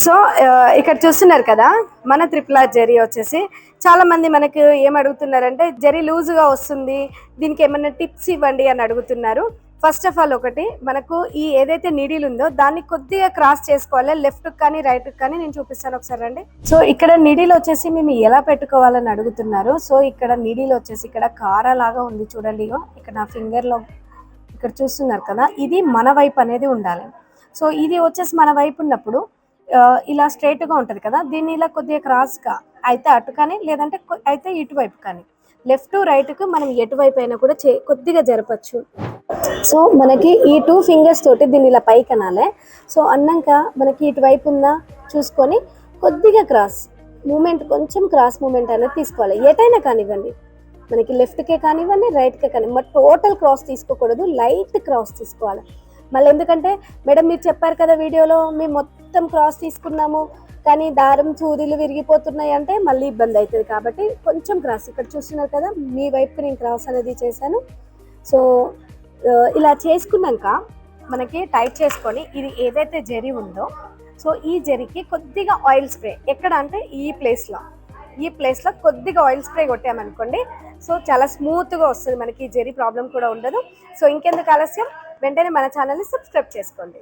So ఇక్కడ చూస్తున్నారు కదా, మన ట్రిపుల్ ఆర్ జరీ వచ్చేసి చాలా మంది మనకు ఏం అడుగుతున్నారంటే జరీ లూజ్గా వస్తుంది, దీనికి ఏమైనా టిప్స్ ఇవ్వండి అని అడుగుతున్నారు. ఫస్ట్ ఆఫ్ ఆల్ ఒకటి, మనకు ఈ ఏదైతే నీడిల్ ఉందో దాన్ని కొద్దిగా క్రాస్ చేసుకోవాలి, లెఫ్ట్ కానీ రైట్ కానీ. నేను చూపిస్తాను ఒకసారి రండి. సో ఇక్కడ నీడిల్ వచ్చేసి మేము ఎలా పెట్టుకోవాలని అడుగుతున్నారు. సో ఇక్కడ నీడిల్ వచ్చేసి ఇక్కడ కారా లాగా ఉంది చూడండి, ఇక్కడ నా ఫింగర్లో ఇక్కడ చూస్తున్నారు కదా, ఇది మన వైపు అనేది ఉండాలి. సో ఇది వచ్చేసి మన వైపు ఉన్నప్పుడు ఇలా స్ట్రైట్గా ఉంటుంది కదా, దీన్ని ఇలా కొద్దిగా క్రాస్గా అయితే అటు కానీ లేదంటే అయితే ఇటువైపు కానీ, లెఫ్ట్ రైట్కు మనం ఎటువైపు అయినా కూడా కొద్దిగా జరపచ్చు. సో మనకి ఈ 2 ఫింగర్స్ తోటి దీన్ని ఇలా పైకి అనాలి. సో అన్నాక మనకి ఇటువైపు ఉందా చూసుకొని కొద్దిగా క్రాస్ మూమెంట్, కొంచెం క్రాస్ మూమెంట్ అనేది తీసుకోవాలి. ఎటైనా కానివ్వండి, మనకి లెఫ్ట్కే కానివ్వండి రైట్కే కానివ్వండి, మరి టోటల్ క్రాస్ తీసుకోకూడదు, లైట్ క్రాస్ తీసుకోవాలి. మళ్ళీ ఎందుకంటే మేడం మీరు చెప్పారు కదా వీడియోలో మేము మొత్తం క్రాస్ తీసుకున్నాము కానీ దారం చూరీలు విరిగిపోతున్నాయి అంటే మళ్ళీ ఇబ్బంది అవుతుంది. కాబట్టి కొంచెం క్రాస్, ఇక్కడ చూస్తున్నారు కదా మీ వైపుకి నేను క్రాస్ అనేది చేశాను. సో ఇలా చేసుకున్నాక మనకి టైట్ చేసుకొని ఇది ఏదైతే జరీ ఉందో, సో ఈ జరీకి కొద్దిగా ఆయిల్ స్ప్రే, ఎక్కడ అంటే ఈ ప్లేస్లో కొద్దిగా ఆయిల్ స్ప్రే కొట్టామనుకోండి, సో చాలా స్మూత్గా వస్తుంది, మనకి జరీ ప్రాబ్లం కూడా ఉండదు. సో ఇంకెందుకు ఆలస్యం, వెంటనే మన ఛానల్ని సబ్స్క్రైబ్ చేసుకోండి.